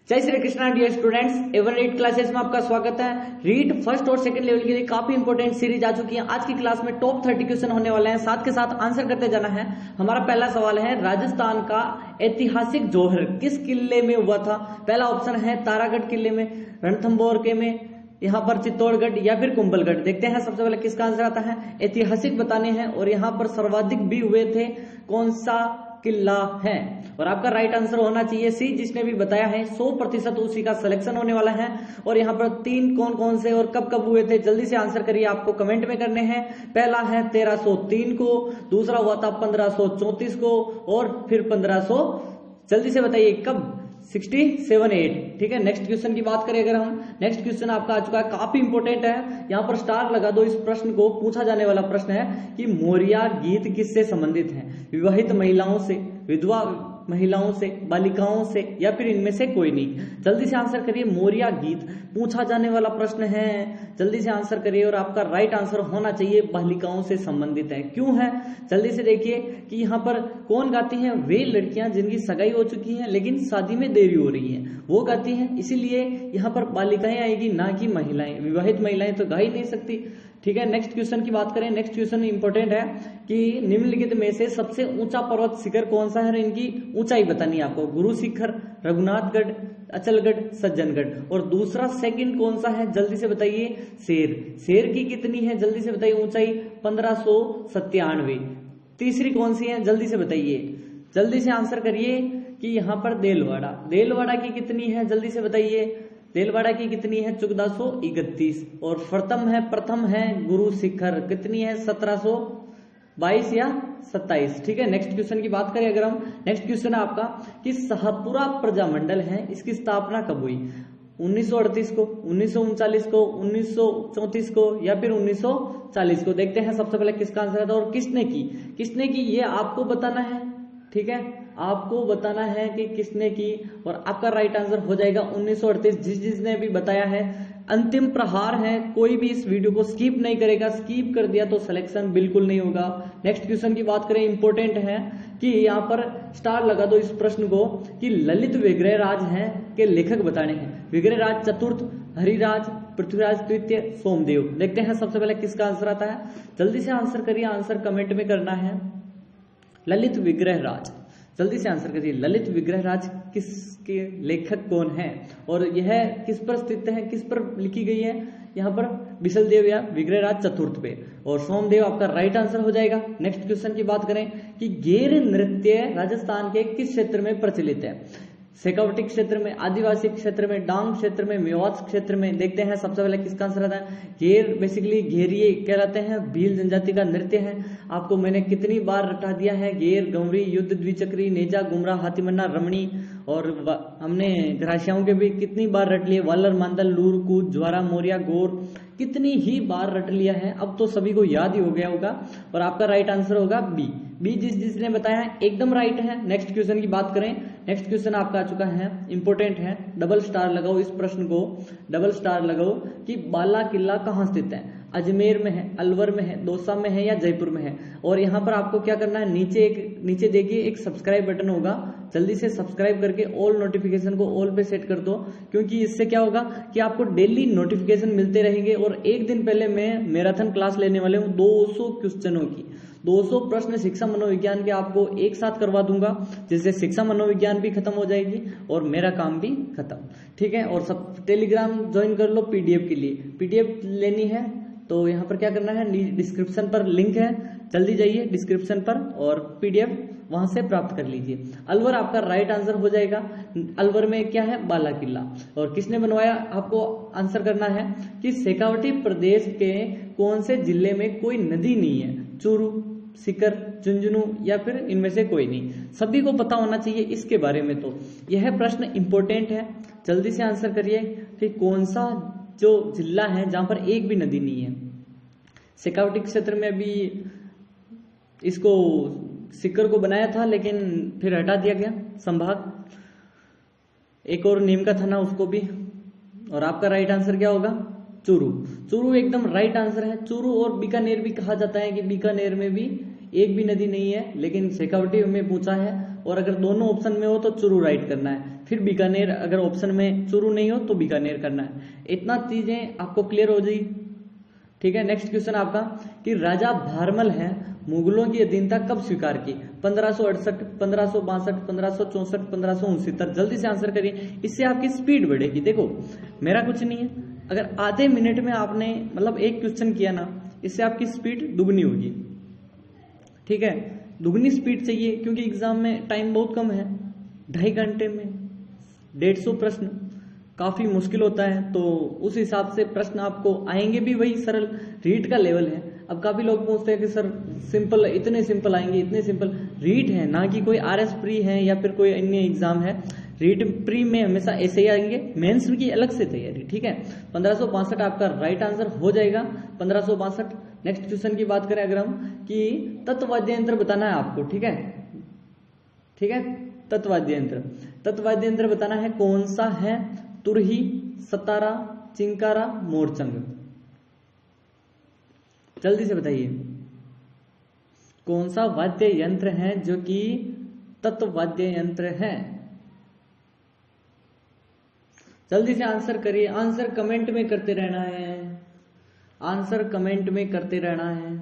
जय Shri Krishna dear students, ever 8 classes में आपका स्वागत है। रीड फर्स्ट और सेकंड लेवल के लिए काफी इंपॉर्टेंट सीरीज आ चुकी है। आज की क्लास में टॉप 30 क्वेश्चन होने वाले हैं, साथ के साथ आंसर करते जाना है। हमारा पहला सवाल है, राजस्थान का ऐतिहासिक जौहर किस किले में हुआ था? पहला ऑप्शन है तारागढ़ किले में, रणथंभौर के में, यहाँ पर चित्तौड़गढ़ या फिर कुंभलगढ़। देखते हैं सबसे पहले किसका आंसर आता है। ऐतिहासिक बताने हैं और यहाँ पर सर्वाधिक भी हुए थे, कौन सा किला है? और आपका राइट आंसर होना चाहिए सी, जिसने भी बताया है 100% उसी का सिलेक्शन होने वाला है। और यहाँ पर 3 कौन कौन से और कब कब हुए थे, जल्दी से आंसर करिए, आपको कमेंट में करने हैं। पहला है 1303 को, दूसरा हुआ था 1534 को, और फिर 1500, जल्दी से बताइए कब? 67-8। ठीक है, नेक्स्ट क्वेश्चन की बात करें अगर हम, नेक्स्ट क्वेश्चन आपका आ चुका है, काफी इंपोर्टेंट है, यहाँ पर स्टार लगा दो। इस प्रश्न को पूछा जाने वाला प्रश्न है कि मोरिया गीत किससे संबंधित है? विवाहित महिलाओं से, विधवा महिलाओं से, बालिकाओं से, या फिर इनमें से कोई नहीं? जल्दी से आंसर करिए। मोरिया गीत पूछा जाने वाला प्रश्न है, जल्दी से आंसर करिए। और आपका राइट आंसर होना चाहिए बालिकाओं से संबंधित है। क्यों है? जल्दी से देखिए कि यहाँ पर कौन गाती हैं? वे लड़कियां जिनकी सगाई हो चुकी है लेकिन शादी में देरी हो रही है, वो गाती हैं, इसीलिए यहाँ पर बालिकाएं आएगी, ना कि महिलाएं। विवाहित महिलाएं तो गा ही नहीं सकती। ठीक है, नेक्स्ट क्वेश्चन की बात करें। नेक्स्ट क्वेश्चन इंपॉर्टेंट है कि निम्नलिखित में से सबसे ऊंचा पर्वत शिखर कौन सा है? इनकी ऊंचाई बतानी है आपको। गुरु शिखर, रघुनाथगढ़, अचलगढ़, सज्जनगढ़। और दूसरा सेकंड कौन सा है, जल्दी से बताइए? शेर। शेर की कितनी है, जल्दी से बताइए ऊंचाई? 1597। तीसरी कौन सी है, जल्दी से बताइए, जल्दी से आंसर करिए कि यहाँ पर देलवाड़ा। देलवाड़ा की कितनी है, जल्दी से बताइए? देलवाड़ा की कितनी है? 1431। और प्रथम है गुरु शिखर, कितनी है? 1722 या 27। ठीक है, नेक्स्ट क्वेश्चन की बात करें अगर हम, नेक्स्ट क्वेश्चन है आपका कि शाहपुरा प्रजामंडल है, इसकी स्थापना कब हुई? 1938 को, 1939 को, 1934 को, या फिर 1940 को? देखते हैं सबसे पहले किसका आंसर था और किसने की ये आपको बताना है। ठीक है, आपको बताना है कि किसने की, और आपका राइट आंसर हो जाएगा 1938। जिसने भी बताया है, अंतिम प्रहार है, कोई भी इस वीडियो को स्किप नहीं करेगा, स्किप कर दिया तो सिलेक्शन बिल्कुल नहीं होगा। नेक्स्ट क्वेश्चन की बात करें, इंपॉर्टेंट है कि यहाँ पर स्टार लगा दो इस प्रश्न को कि ललित विग्रहराज हैं के लेखक बताने हैं। विग्रहराज चतुर्थ, हरिराज, पृथ्वीराज तृतीय, सोमदेव। देखते हैं सबसे पहले किसका आंसर आता है, जल्दी से आंसर करिए, आंसर कमेंट में करना है। ललित विग्रहराज, जल्दी से आंसर करिए। ललित विग्रहराज किसके लेखक कौन है और यह किस पर स्थित है, किस पर लिखी गई है? यहाँ पर बिशलदेव या विग्रहराज चतुर्थ पे, और सोमदेव आपका राइट आंसर हो जाएगा। नेक्स्ट क्वेश्चन की बात करें कि गेर नृत्य राजस्थान के किस क्षेत्र में प्रचलित है? शेखावटी क्षेत्र में, आदिवासी क्षेत्र में, डांग क्षेत्र में, मेवात क्षेत्र में? देखते हैं सबसे पहले किसका आंसर आता है। घेर बेसिकली घेरिए कहलाते हैं, भील जनजाति का नृत्य है। आपको मैंने कितनी बार रटा दिया है, घेर, गौरी, युद्ध, द्विचक्री, नेजा, गुमरा, हाथीमन्ना, रमणी, और हमने घराशियाओं के भी कितनी बार रट लिए, वालर, मांदल, लूर, कूद, ज्वारा, मोरिया, गोर, कितनी ही बार रट लिया है, अब तो सभी को याद ही हो गया होगा। और आपका राइट आंसर होगा बी। जिसने बताया है एकदम राइट है। नेक्स्ट क्वेश्चन की बात करें, नेक्स्ट क्वेश्चन आपका आ चुका है, इंपोर्टेंट है, डबल स्टार लगाओ इस प्रश्न को, डबल स्टार लगाओ कि बाला किला कहाँ स्थित है? अजमेर में है, अलवर में है, दौसा में है, या जयपुर में है? और यहाँ पर आपको क्या करना है, नीचे देखिए एक सब्सक्राइब बटन होगा, जल्दी से सब्सक्राइब करके ऑल नोटिफिकेशन को ऑल पे सेट कर दो, क्योंकि इससे क्या होगा कि आपको डेली नोटिफिकेशन मिलते रहेंगे। और एक दिन पहले मैं मैराथन क्लास लेने वाले हूँ 200 क्वेश्चनों की, 200 प्रश्न शिक्षा मनोविज्ञान के आपको एक साथ करवा दूंगा, जिससे शिक्षा मनोविज्ञान भी खत्म हो जाएगी और मेरा काम भी खत्म। ठीक है, और सब टेलीग्राम ज्वाइन कर लो पीडीएफ के लिए। पीडीएफ लेनी है तो यहाँ पर क्या करना है, डिस्क्रिप्शन पर लिंक है, जल्दी जाइए डिस्क्रिप्शन पर और पीडीएफ वहां से प्राप्त कर लीजिए। अलवर आपका राइट आंसर हो जाएगा। अलवर में क्या है? बाला किला। और किसने बनवाया, आपको आंसर करना है कि शेखावटी प्रदेश के कौन से जिले में कोई नदी नहीं है? चूरू, सीकर, झुंझुनू, या फिर इनमें से कोई नहीं? सभी को पता होना चाहिए इसके बारे में। तो यह प्रश्न इंपॉर्टेंट है, जल्दी से आंसर करिए कि कौन सा जो जिला है जहां पर एक भी नदी नहीं है। शेखावटी क्षेत्र में भी इसको सीकर को बनाया था, लेकिन फिर हटा दिया गया संभाग। एक और नीम का था ना, उसको भी। और आपका राइट आंसर क्या होगा? चूरू। चूरू एकदम राइट आंसर है। चूरू और बीकानेर भी कहा जाता है कि बीकानेर में भी एक भी नदी नहीं है, लेकिन शेखावटी में पूछा है। और अगर दोनों ऑप्शन में हो तो चूरू राइट करना है, फिर बीकानेर, अगर ऑप्शन में चूरू नहीं हो तो बीकानेर करना है। इतना चीजें आपको क्लियर हो जाएगी, ठीक है। नेक्स्ट क्वेश्चन आपका कि राजा भारमल है मुगलों की अधीनता कब स्वीकार की? 1568, 1562, 1564, 1569। जल्दी से आंसर करिए, इससे आपकी स्पीड बढ़ेगी। देखो मेरा कुछ नहीं है, अगर आधे मिनट में आपने मतलब एक क्वेश्चन किया ना, इससे आपकी स्पीड दुगनी होगी, ठीक है। दुगनी स्पीड चाहिए क्योंकि एग्जाम में टाइम बहुत कम है, 2.5 घंटे में 150 प्रश्न काफी मुश्किल होता है, तो उस हिसाब से प्रश्न आपको आएंगे भी वही सरल, रीट का लेवल है। अब काफी लोग पूछते हैं कि सर सिंपल, इतने सिंपल आएंगे, इतने सिंपल। रीट है ना कि कोई आरएस प्री है या फिर कोई अन्य एग्जाम है, रीट प्री में हमेशा ऐसे ही आएंगे, मेंस की अलग से तैयारी, ठीक है। 1562 आपका राइट आंसर हो जाएगा, 1562। नेक्स्ट क्वेश्चन की बात करें अगर हम कि तत्वाद्य यंत्र बताना है आपको, ठीक है, ठीक है। तत्वाद्य यंत्र बताना है, कौन सा है? तुरही, सतारा, चिंकारा, मोरचंग। जल्दी से बताइए कौन सा वाद्य यंत्र है जो कि तत्वाद्य यंत्र है? जल्दी से आंसर करिए, आंसर कमेंट में करते रहना है, आंसर कमेंट में करते रहना है,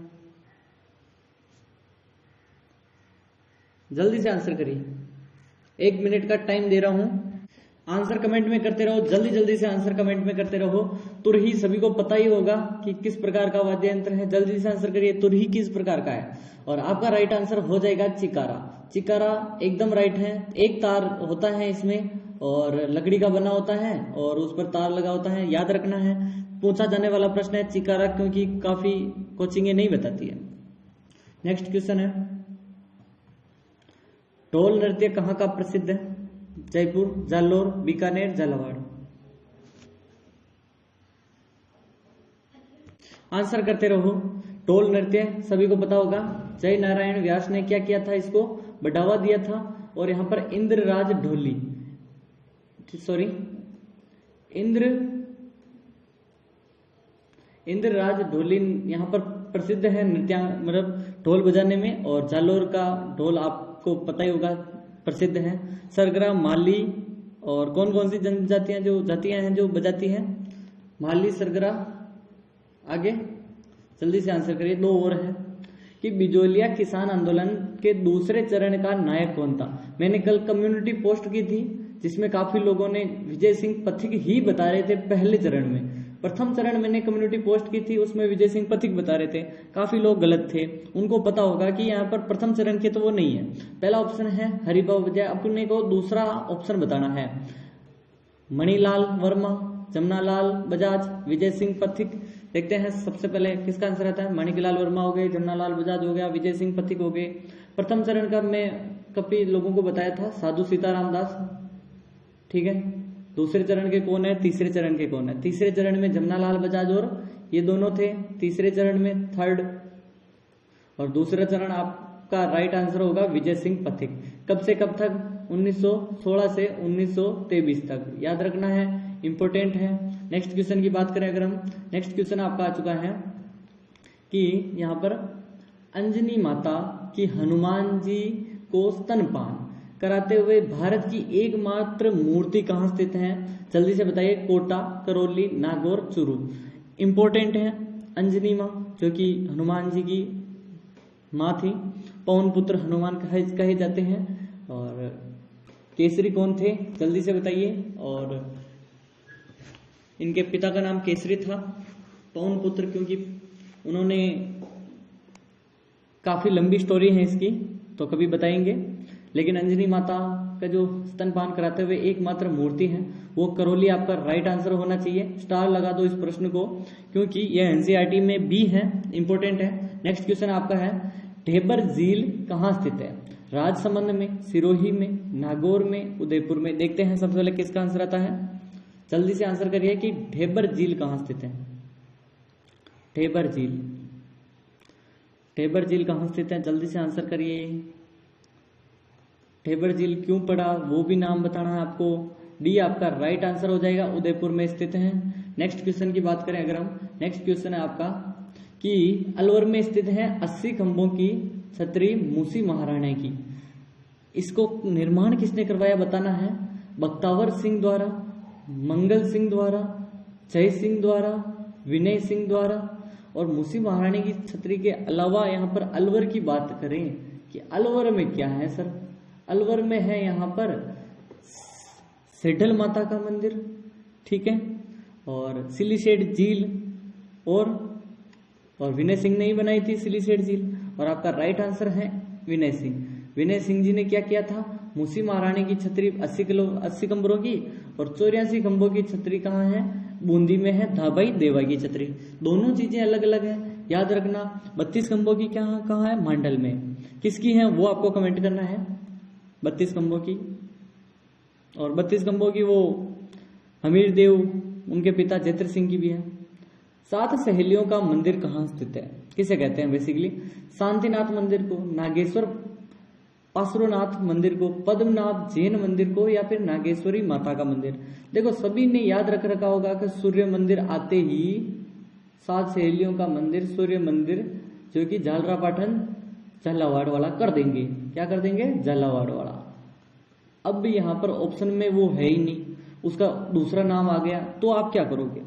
जल्दी से आंसर करिए। 1 मिनट का टाइम दे रहा हूं, आंसर कमेंट में करते रहो, जल्दी जल्दी से आंसर कमेंट में करते रहो। तुरही सभी को पता ही होगा कि किस प्रकार का वाद्य यंत्र है, जल्दी से आंसर करिए, तुरही किस प्रकार का है। और आपका राइट आंसर हो जाएगा चिकारा। चिकारा एकदम राइट है, एक तार होता है इसमें और लकड़ी का बना होता है और उस पर तार लगा होता है, याद रखना है। पूछा जाने वाला प्रश्न है चिकारा, क्योंकि काफी कोचिंग नहीं बताती है। नेक्स्ट क्वेश्चन है, ढोल नृत्य कहाँ का प्रसिद्ध है? जयपुर, जालोर, बीकानेर, झालावाड़। आंसर करते रहो। ढोल नृत्य सभी को पता होगा, जय नारायण व्यास ने क्या किया था, इसको बढ़ावा दिया था। और यहां पर इंद्रराज ढोली, सॉरी इंद्रराज ढोली यहां पर प्रसिद्ध है नृत्य, मतलब ढोल बजाने में। और जालोर का ढोल आपको पता ही होगा, प्रसिद्ध है। सरगरा, माली और कौन कौन सी जनजातियां जो जातियां हैं जो बजाती हैं? माली, सरगरा। आगे जल्दी से आंसर करिए, 2 और है कि बिजोलिया किसान आंदोलन के दूसरे चरण का नायक कौन था? मैंने कल कम्युनिटी पोस्ट की थी जिसमें काफी लोगों ने विजय सिंह पथिक ही बता रहे थे पहले चरण में। प्रथम चरण मैंने कम्युनिटी पोस्ट की थी, उसमें विजय सिंह पथिक बता रहे थे, काफी लोग गलत थे। उनको पता होगा कि यहाँ पर प्रथम चरण के तो वो नहीं है। पहला ऑप्शन है हरिभाव बजाय, अपने को दूसरा ऑप्शन बताना है। मणिलाल वर्मा, जमनालाल बजाज, विजय सिंह पथिक। देखते हैं सबसे पहले किसका आंसर आता है। मणिलाल वर्मा हो गए, जमनालाल बजाज हो गया, विजय सिंह पथिक हो गए। प्रथम चरण का मैं कभी लोगों को बताया था, साधु सीताराम दास, ठीक है। दूसरे चरण के कौन है, तीसरे चरण के कौन है? तीसरे चरण में जमनालाल बजाज और ये दोनों थे, तीसरे चरण में थर्ड। और दूसरा चरण आपका राइट आंसर होगा विजय सिंह पथिक। कब से कब तक? 1916 से 1923 तक, याद रखना है, इंपॉर्टेंट है। नेक्स्ट क्वेश्चन की बात करें अगर हम, नेक्स्ट क्वेश्चन आपका आ चुका है कि यहाँ पर अंजनी माता की हनुमान जी को स्तनपान कराते हुए भारत की एकमात्र मूर्ति कहाँ स्थित है? जल्दी से बताइए। कोटा, करौली, नागौर, चूरू। इंपॉर्टेंट है। अंजनी माँ जो कि हनुमान जी की माँ थी, पवन पुत्र हनुमान कहे जाते हैं। और केसरी कौन थे? जल्दी से बताइए। और इनके पिता का नाम केसरी था, पवन पुत्र क्योंकि उन्होंने, काफी लंबी स्टोरी है इसकी तो कभी बताएंगे। लेकिन अंजनी माता का जो स्तनपान कराते हुए एकमात्र मूर्ति है वो करौली आपका राइट आंसर होना चाहिए। स्टार लगा दो इस प्रश्न को क्योंकि यह एनसीईआरटी में भी है, इंपॉर्टेंट है। नेक्स्ट क्वेश्चन आपका है, ढेबर झील कहाँ स्थित है? राजसमंद में, सिरोही में, नागौर में, उदयपुर में। देखते हैं सबसे पहले किसका आंसर आता है। जल्दी से आंसर करिए कि ढेबर झील कहाँ स्थित है। ढेबर झील, ढेबर झील कहाँ स्थित है? जल्दी से आंसर करिए। ढेबर झील क्यों पड़ा वो भी नाम बताना है आपको। डी आपका राइट आंसर हो जाएगा, उदयपुर में स्थित है। नेक्स्ट क्वेश्चन की बात करें अगर हम, नेक्स्ट क्वेश्चन है आपका कि अलवर में स्थित है 80 खंभों की छतरी मूसी महाराणा की। इसको निर्माण किसने करवाया बताना है। बख्तावर सिंह द्वारा, मंगल सिंह द्वारा, जय सिंह द्वारा, विनय सिंह द्वारा। और मूसी महारानी की छतरी के अलावा यहाँ पर अलवर की बात करें कि अलवर में क्या है सर, अलवर में है यहाँ पर सेठल माता का मंदिर, ठीक है, और सिलीसेठ झील, और विनय सिंह ने ही बनाई थी सिलीसेठ झील। और आपका राइट आंसर है विनय सिंह। विनय सिंह जी ने क्या किया था, मूसी महारानी की छतरी 80 खंबरों की और 84 खंभों की छतरी कहाँ है, बूंदी में है, धाबाई देवा की छतरी। दोनों चीजें अलग अलग है, याद रखना। 32 खंभों की कहाँ है, मांडल में। किसकी है वो आपको कमेंट करना है, 32 खंभों की। और 32 खंभों की वो हमीर देव, उनके पिता जैत्र सिंह की भी है। 7 सहेलियों का मंदिर कहाँ स्थित है, किसे कहते हैं बेसिकली, शांतिनाथ मंदिर को, नागेश्वर पार्श्वनाथ मंदिर को, पद्मनाभ जैन मंदिर को, या फिर नागेश्वरी माता का मंदिर। देखो सभी ने याद रख रखा होगा कि सूर्य मंदिर आते ही 7 सहेलियों का मंदिर, सूर्य मंदिर, जो कि झालरापाटन झालावाड़ वाला कर देंगे। क्या कर देंगे, झालावाड़ वाला। अब यहाँ पर ऑप्शन में वो है ही नहीं, उसका दूसरा नाम आ गया, तो आप क्या करोगे।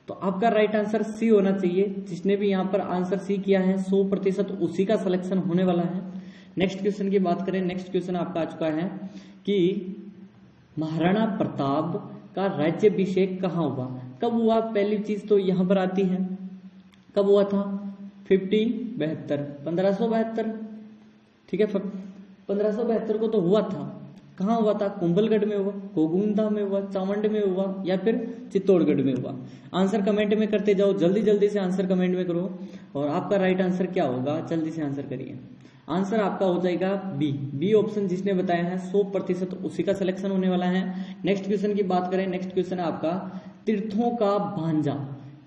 तो आपका राइट आंसर सी होना चाहिए। जिसने भी यहाँ पर आंसर सी किया है 100% उसी का सिलेक्शन होने वाला है। नेक्स्ट क्वेश्चन की बात करें, नेक्स्ट क्वेश्चन आपका आ चुका है कि महाराणा प्रताप का राज्याभिषेक कहाँ हुआ, कब हुआ। पहली चीज तो यहां पर आती है, कब हुआ था, 1572, ठीक है, 1572 को तो हुआ था। कहाँ हुआ था, कुंभलगढ़ में हुआ, गोगुंदा में हुआ, चावंड में हुआ, या फिर चित्तौड़गढ़ में हुआ। आंसर कमेंट में करते जाओ, जल्दी जल्दी से आंसर कमेंट में करो। और आपका राइट आंसर क्या होगा, जल्दी से आंसर करिए। आंसर आपका हो जाएगा बी ऑप्शन। जिसने बताया है 100% उसी का सिलेक्शन होने वाला है। नेक्स्ट क्वेश्चन की बात करें, नेक्स्ट क्वेश्चन है आपका तीर्थों का भांजा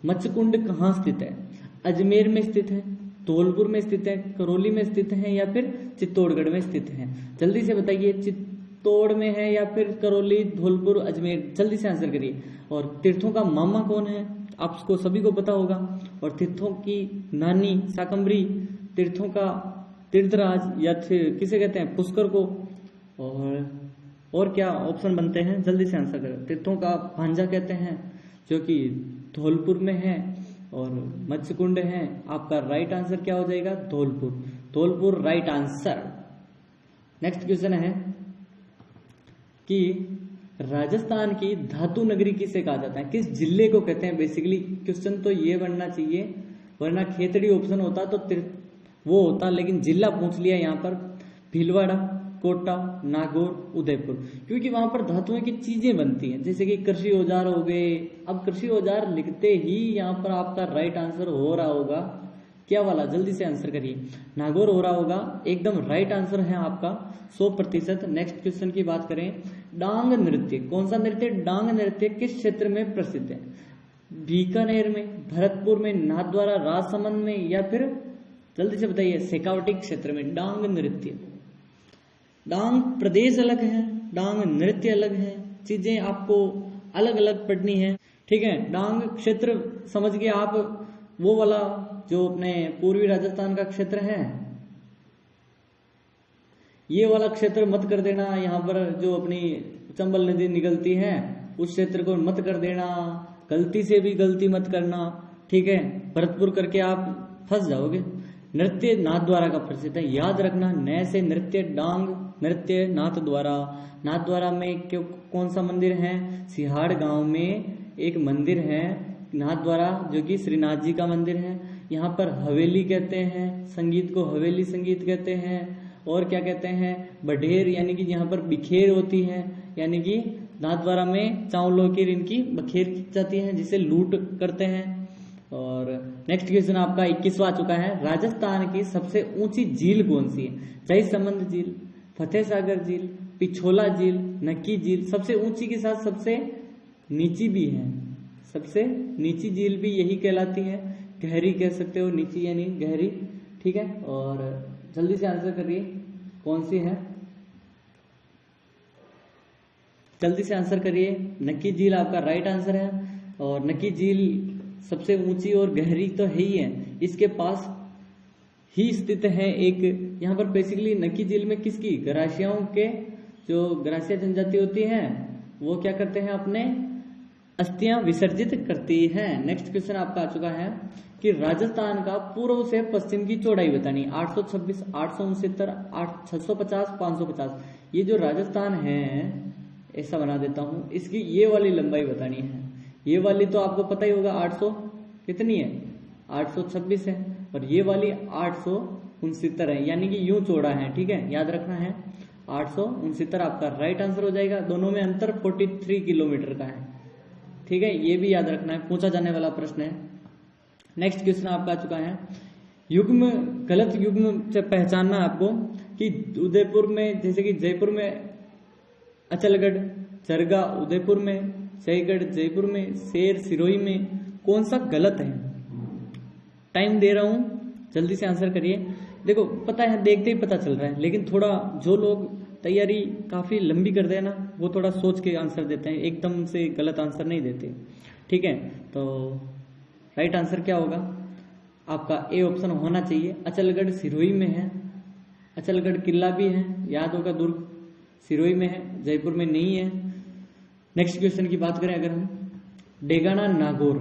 मच्छकुंड कहाँ स्थित है। अजमेर में स्थित है, धौलपुर में स्थित है, करौली में स्थित है, या फिर चित्तौड़गढ़ में स्थित है। जल्दी से बताइए, चित्तौड़ में है या फिर करौली, धौलपुर, अजमेर, जल्दी से आंसर करिए। और तीर्थों का मामा कौन है, आपको सभी को पता होगा। और तीर्थों की नानी शाकंभरी, तीर्थों का तीर्थराज या किसे कहते हैं, पुष्कर को। और क्या ऑप्शन बनते हैं, जल्दी से आंसर करें। तीर्थों का भांजा कहते हैं, जो कि धौलपुर में है, और मत्स्यकुंड है। आपका राइट आंसर क्या हो जाएगा, Dholpur right answer. Next question है कि राजस्थान की धातु नगरी किसे कहा जाता है, किस जिले को कहते हैं। बेसिकली क्वेश्चन तो ये बनना चाहिए, वरना खेतड़ी ऑप्शन होता तो वो होता, लेकिन जिला पूछ लिया यहाँ पर। भीलवाड़ा, कोटा, नागौर, उदयपुर, क्योंकि वहां पर धातुओं की चीजें बनती हैं, जैसे कि कृषि औजार हो गए। अब कृषि औजार लिखते ही यहाँ पर आपका राइट आंसर हो रहा होगा क्या वाला, जल्दी से आंसर करिए। नागौर हो रहा होगा, एकदम राइट आंसर है आपका 100%। नेक्स्ट क्वेश्चन की बात करें, डांग नृत्य, कौन सा नृत्य, डांग नृत्य किस क्षेत्र में प्रसिद्ध है। बीकानेर में, भरतपुर में, नाथद्वारा, राजसमंद में, या फिर जल्दी से बताइए शेखावटी क्षेत्र में। डांग नृत्य, डांग प्रदेश अलग है, डांग नृत्य अलग है, चीजें आपको अलग अलग पढ़नी है, ठीक है। डांग क्षेत्र समझ गए आप, वो वाला जो अपने पूर्वी राजस्थान का क्षेत्र है, ये वाला क्षेत्र मत कर देना। यहाँ पर जो अपनी चंबल नदी निकलती है उस क्षेत्र को मत कर देना, गलती से भी गलती मत करना, ठीक है। भरतपुर करके आप फंस जाओगे। नृत्य नाथद्वारा का प्रसिद्ध है, याद रखना। नए से नृत्य, डांग नृत्य नाथद्वारा। नाथद्वारा में कौन सा मंदिर है, सिहाड़ गांव में एक मंदिर है नाथद्वारा, जो कि श्रीनाथ जी का मंदिर है। यहाँ पर हवेली कहते हैं, संगीत को हवेली संगीत कहते हैं। और क्या कहते हैं, बढेर, यानी कि यहाँ पर बिखेर होती है, यानी कि नाथद्वारा में चावलों की इनकी बखेर की जाती है, जिसे लूट करते हैं। और नेक्स्ट क्वेश्चन आपका 21वां आ चुका है, राजस्थान की सबसे ऊंची झील कौन सी है। जयसमंद झील, फतेह सागर झील, पिछोला झील, नक्की झील। सबसे ऊंची के साथ सबसे नीची भी है, सबसे नीची झील भी यही कहलाती है, गहरी कह सकते हो, नीची यानी गहरी, ठीक है। और जल्दी से आंसर करिए कौन सी है, जल्दी से आंसर करिए। नक्की झील आपका राइट आंसर है, और नक्की झील सबसे ऊंची और गहरी तो है ही है। इसके पास ही स्थित है। एक यहाँ पर बेसिकली नक्की झील में किसकी, गरासियाओं के, जो गरासिया जनजाति होती है वो क्या करते हैं, अपने अस्थियां विसर्जित करती है। नेक्स्ट क्वेश्चन आपका आ चुका है कि राजस्थान का पूर्व से पश्चिम की चौड़ाई बतानी, 826, 869, 650, 550। ये जो राजस्थान है, ऐसा बना देता हूं, इसकी ये वाली लंबाई बतानी है। ये वाली तो आपको पता ही होगा, 800 कितनी है, 826 है, और ये वाली 869 है, यानी कि यूं चौड़ा है। ठीक है, याद रखना है, 869 आपका राइट आंसर हो जाएगा। दोनों में अंतर 43 किलोमीटर का है। ठीक है, ये भी याद रखना है, पूछा जाने वाला प्रश्न है। नेक्स्ट क्वेश्चन आपका आ चुका है, युग्म, गलत युग्म से पहचानना आपको कि उदयपुर में, जैसे कि जयपुर में अचलगढ़, चरगा उदयपुर में, जयगढ़ जयपुर में, शेर सिरोही में, कौन सा गलत है। टाइम दे रहा हूं, जल्दी से आंसर करिए। देखो पता है, देखते ही पता चल रहा है, लेकिन थोड़ा जो लोग तैयारी काफी लंबी कर दे ना, वो थोड़ा सोच के आंसर देते हैं, एकदम से गलत आंसर नहीं देते। ठीक है, तो राइट आंसर क्या होगा आपका, ए ऑप्शन होना चाहिए। अचलगढ़ सिरोही में है, अचलगढ़ किला भी है, याद होगा, दुर्ग सिरोही में है, जयपुर में नहीं है। नेक्स्ट क्वेश्चन की बात करें अगर हम, डेगाना नागौर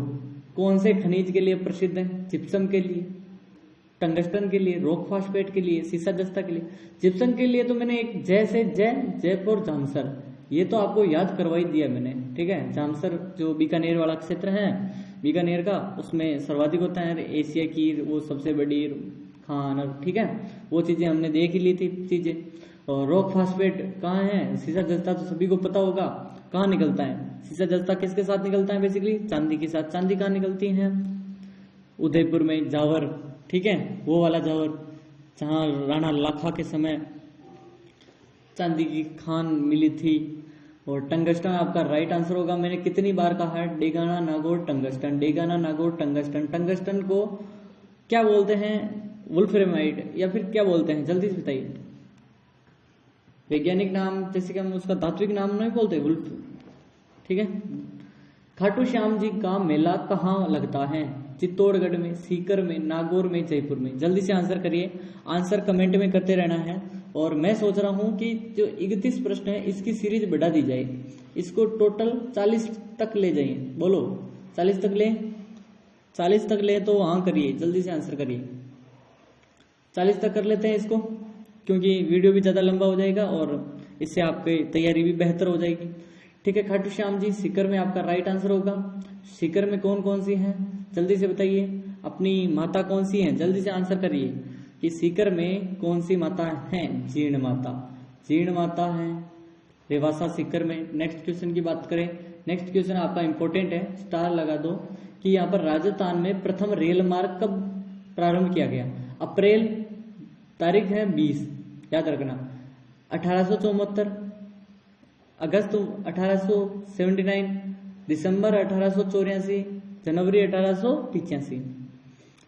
कौन से खनिज के लिए प्रसिद्ध है, जिप्सम के लिए, टंगस्टन के लिए, रॉक फास्फेट के लिए, सीसा जस्ता के लिए। जिप्सम के लिए तो मैंने एक जय से जयपुर जामसर, ये तो आपको याद करवाई दिया मैंने। ठीक है, जामसर जो बीकानेर वाला क्षेत्र है बीकानेर का, उसमें सर्वाधिक होता है, एशिया की वो सबसे बड़ी खान, और ठीक है, वो चीजें हमने देख ही ली थी चीजें। और रॉक फास्फेट कहाँ है, सीसा जस्ता तो सभी को पता होगा कहाँ निकलता है। सीसा जस्ता किसके साथ निकलता है, बेसिकली चांदी के साथ। चांदी कहाँ निकलती है, उदयपुर में, जावर। ठीक है, वो वाला जावर जहाँ राणा लाखा के समय चांदी की खान मिली थी। और टंगस्टन आपका राइट आंसर होगा। मैंने कितनी बार कहा है, Degana Nagaur tungsten, Degana Nagaur tungsten. Tungsten को क्या बोलते हैं, वुल्फ्रेमाइट, या फिर क्या बोलते हैं, जल्दी से बताइए। वैज्ञानिक नाम, जैसे कि हम उसका धात्विक नाम नहीं बोलते, वुल्फ। ठीक है, खाटू श्याम जी का मेला कहाँ लगता है, चित्तौड़गढ़ में, सीकर में, नागौर में, जयपुर में। जल्दी से आंसर करिए, आंसर कमेंट में करते रहना है। और मैं सोच रहा हूं कि जो 31 प्रश्न है इसकी सीरीज बढ़ा दी जाए, इसको टोटल 40 तक ले जाइए। बोलो 40 तक ले, 40 तक ले तो हाँ करिए, जल्दी से आंसर करिए। 40 तक कर लेते हैं इसको, क्योंकि वीडियो भी ज्यादा लंबा हो जाएगा और इससे आपकी तैयारी भी बेहतर हो जाएगी। ठीक है, खाटू श्याम जी सीकर में आपका राइट आंसर होगा। सीकर में कौन कौन सी है, जल्दी से बताइए। अपनी माता कौन सी है, जल्दी से आंसर करिए कि सीकर में कौन सी माता है। जीर्ण माता, जीर्ण माता है रेवासा सीकर में। नेक्स्ट क्वेश्चन की बात करें, नेक्स्ट क्वेश्चन आपका इंपॉर्टेंट है, स्टार लगा दो कि यहाँ पर राजस्थान में प्रथम रेल मार्ग कब प्रारंभ किया गया। अप्रैल, तारीख है 20, याद रखना। 1874, अगस्त 1879, दिसंबर 1884, जनवरी 1885।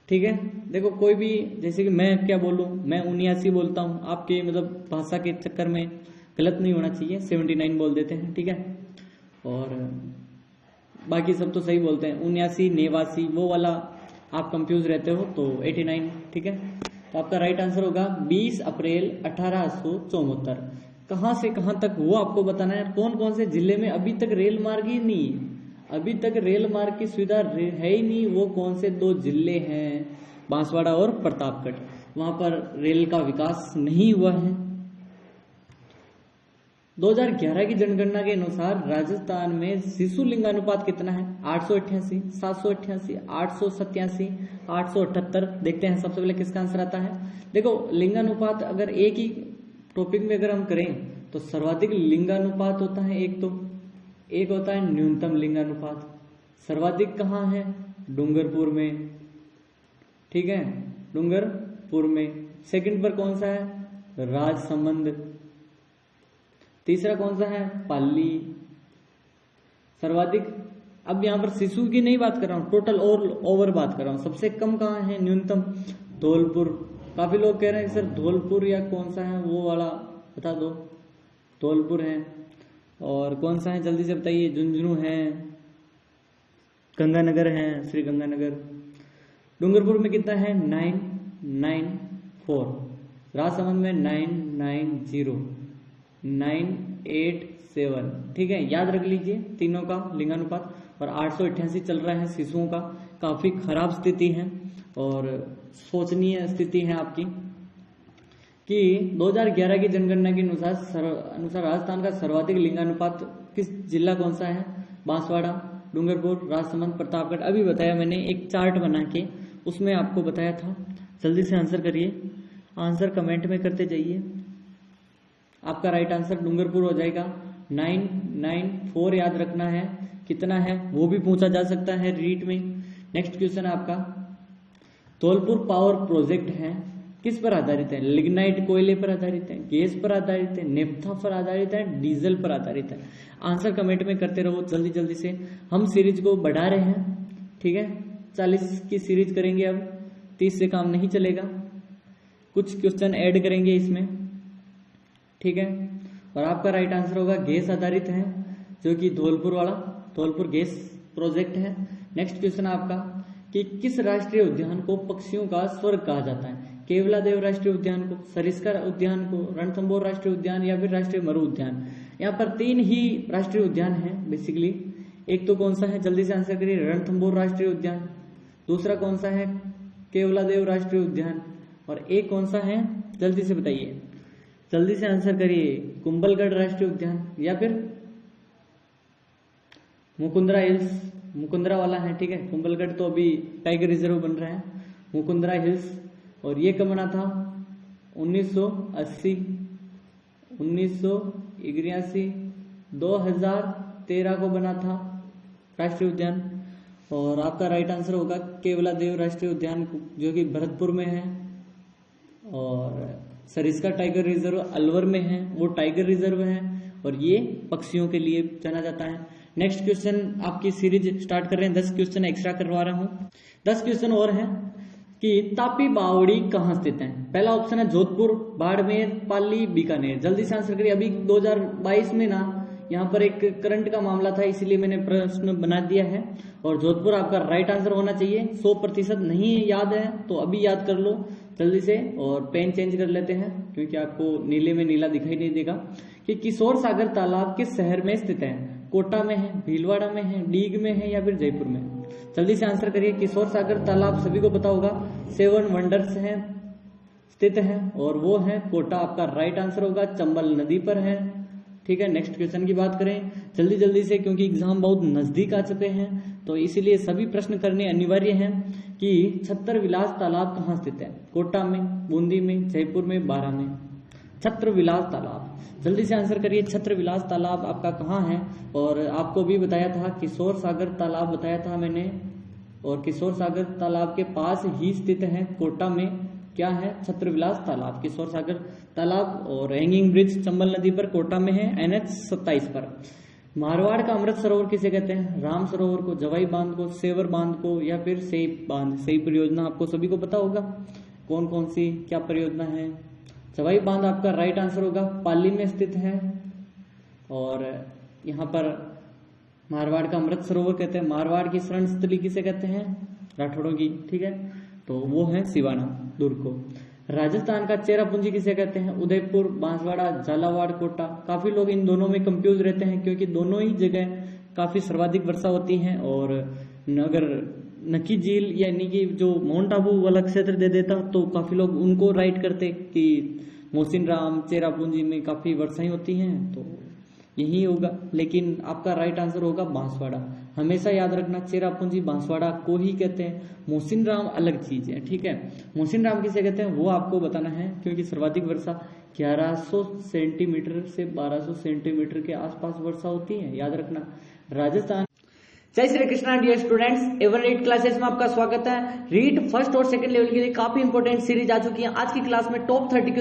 ठीक है, देखो कोई भी, जैसे कि मैं क्या बोलूं, मैं 79 बोलता हूं, आपके मतलब भाषा के चक्कर में गलत नहीं होना चाहिए, 79 बोल देते हैं। ठीक है, और बाकी सब तो सही बोलते हैं, 79, 89 वो वाला आप कंफ्यूज रहते हो तो 89। ठीक है, तो आपका राइट आंसर होगा 20 अप्रैल 1874। कहां से कहां तक वो आपको बताना है। कौन कौन से जिले में अभी तक रेल मार्ग ही नहीं है, अभी तक रेल मार्ग की सुविधा है ही नहीं, वो कौन से 2 जिले हैं, बांसवाड़ा और प्रतापगढ़, वहां पर रेल का विकास नहीं हुआ है। 2011 की जनगणना के अनुसार राजस्थान में शिशु लिंगानुपात कितना है, 888, 788, 887, 878। देखते हैं सबसे पहले किसका आंसर आता है। देखो लिंगानुपात अगर एक ही टॉपिक में अगर हम करें तो सर्वाधिक लिंगानुपात होता है एक होता है न्यूनतम लिंगानुपात। सर्वाधिक कहाँ है, डूंगरपुर में। ठीक है, डूंगरपुर में। सेकंड पर कौन सा है, राजसमंद। तीसरा कौन सा है, पाली। सर्वाधिक, अब यहां पर शिशु की नहीं बात कर रहा हूं, टोटल और ओवर बात कर रहा हूं। सबसे कम कहाँ है, न्यूनतम, धौलपुर। काफी लोग कह रहे हैं सर धौलपुर या कौन सा है वो वाला बता दो, धौलपुर है। और कौन सा है जल्दी से बताइए, झुंझुनू है, गंगानगर है, श्री गंगानगर। डूंगरपुर में कितना है, 9। 4, राजसमंद में 990,987, ठीक है, याद रख लीजिए तीनों का लिंगानुपात। और 888 चल रहा है शिशुओं का, काफी खराब स्थिति है और शोचनीय स्थिति है आपकी। कि 2011 की जनगणना के अनुसार राजस्थान का सर्वाधिक लिंगानुपात किस जिला कौन सा है? बांसवाड़ा, डूंगरपुर, राजसमंद, प्रतापगढ़। अभी बताया मैंने एक चार्ट बना के, उसमें आपको बताया था। जल्दी से आंसर करिए, आंसर कमेंट में करते जाइए। आपका राइट आंसर डूंगरपुर हो जाएगा। 994 याद रखना है, कितना है वो भी पूछा जा सकता है रीट में। नेक्स्ट क्वेश्चन आपका, धौलपुर पावर प्रोजेक्ट है किस पर आधारित है? लिग्नाइट कोयले पर आधारित है, गैस पर आधारित है, नेफ्था पर आधारित है, डीजल पर आधारित है? आंसर कमेंट में करते रहो जल्दी जल्दी से। हम सीरीज को बढ़ा रहे हैं, ठीक है, 40 की सीरीज करेंगे अब, 30 से काम नहीं चलेगा। कुछ क्वेश्चन ऐड करेंगे इसमें, ठीक है। और आपका राइट आंसर होगा गैस आधारित है, जो कि धौलपुर वाला धौलपुर गैस प्रोजेक्ट है। नेक्स्ट क्वेश्चन आपका, कि किस राष्ट्रीय उद्यान को पक्षियों का स्वर्ग कहा जाता है? केवलादेव राष्ट्रीय उद्यान को, सरिस्का उद्यान को, रणथंभौर राष्ट्रीय उद्यान या फिर राष्ट्रीय मरु उद्यान? यहाँ पर 3 ही राष्ट्रीय उद्यान है बेसिकली। एक तो कौन सा है, जल्दी से आंसर करिए, रणथंभौर राष्ट्रीय उद्यान। दूसरा कौन सा है, केवलादेव राष्ट्रीय उद्यान। और एक कौन सा है, जल्दी से बताइए, जल्दी से आंसर करिए, कुंभलगढ़ राष्ट्रीय उद्यान या फिर मुकुंदरा हिल्स, मुकुंदरा वाला है, ठीक है। कुंभलगढ़ तो अभी टाइगर रिजर्व बन रहा है, मुकुंदरा हिल्स। और ये कब बना था? 1980, 1981, 2013 को बना था राष्ट्रीय उद्यान। और आपका राइट आंसर होगा केवलादेव राष्ट्रीय उद्यान, जो कि भरतपुर में है। और सरिस्का टाइगर रिजर्व अलवर में है, वो टाइगर रिजर्व है और ये पक्षियों के लिए जाना जाता है। नेक्स्ट क्वेश्चन, आपकी सीरीज स्टार्ट कर रहे हैं, 10 क्वेश्चन एक्स्ट्रा करवा रहा हूं। 10 क्वेश्चन और हैं कि तापी बावड़ी कहाँ स्थित है? पहला ऑप्शन है जोधपुर, बाड़मेर, पाली, बीकानेर। जल्दी से आंसर करिए। अभी 2022 में ना यहाँ पर एक करंट का मामला था, इसीलिए मैंने प्रश्न बना दिया है। और जोधपुर आपका राइट आंसर होना चाहिए। 100% नहीं याद है तो अभी याद कर लो जल्दी से। और पेन चेंज कर लेते हैं क्योंकि आपको नीले में नीला दिखाई नहीं देगा। कि किशोर सागर तालाब किस शहर में स्थित है? कोटा में है, भीलवाड़ा में है, डीग में है या फिर जयपुर में? जल्दी से आंसर करिए। किशोर सागर तालाब सभी को पता होगा, 7 वंडर्स हैं स्थित है और वो है कोटा। आपका राइट आंसर होगा, चंबल नदी पर है, ठीक है। नेक्स्ट क्वेश्चन की बात करें जल्दी जल्दी से, क्योंकि एग्जाम बहुत नजदीक आ चुके हैं तो इसीलिए सभी प्रश्न करने अनिवार्य हैं। कि छत्रविलास तालाब कहाँ स्थित है? कोटा में, बूंदी में, जयपुर में, बारा में? छत्रविलास तालाब, जल्दी से आंसर करिए। छत्रविलास तालाब आपका कहाँ है? और आपको भी बताया था, किशोर सागर तालाब बताया था मैंने, और किशोर सागर तालाब के पास ही स्थित है कोटा में। क्या है? छत्रविलास तालाब, किशोर सागर तालाब। और हैंगिंग ब्रिज चंबल नदी पर कोटा में है, NH 27 पर। मारवाड़ का अमृत सरोवर किसे कहते हैं? राम सरोवर को, जवाई बांध को, सेवर बांध को या फिर सेई बांध? सेई परियोजना आपको सभी को पता होगा कौन कौन सी क्या परियोजना है। जवाई बांध आपका राइट आंसर होगा, पाली में स्थित है। और यहाँ पर मारवाड़ का अमृत सरोवर कहते हैं। मारवाड़ की शरण स्थली किसे कहते हैं? राठौड़ों की, ठीक है, तो वो है सिवाना, दुर्ग को। राजस्थान का चेरापूंजी किसे कहते हैं? उदयपुर, बांसवाड़ा, झालावाड़, कोटा। काफी लोग इन दोनों में कंफ्यूज रहते हैं क्योंकि दोनों ही जगह काफी सर्वाधिक वर्षा होती है। और अगर नकी झील यानी कि जो माउंट आबू वाला क्षेत्र दे देता तो काफी लोग उनको राइट करते कि मोसिनराम, चेरापूंजी में काफी वर्षाएं होती हैं, तो यही होगा। लेकिन आपका राइट आंसर होगा बांसवाड़ा। हमेशा याद रखना, चेरापूंजी बांसवाड़ा को ही कहते हैं, मोसिनराम अलग चीज है, ठीक है। मोसिनराम किसे कहते हैं वो आपको बताना है, क्योंकि सर्वाधिक वर्षा 1100 सेंटीमीटर से 1200 सेंटीमीटर के आसपास वर्षा होती है, याद रखना। राजस्थान। जय Shri Krishna dear students, Everett classes में आपका स्वागत है। रीट फर्स्ट और सेकंड लेवल के लिए काफी इंपॉर्टेंट सीरीज आ चुकी है। आज की क्लास में टॉप 30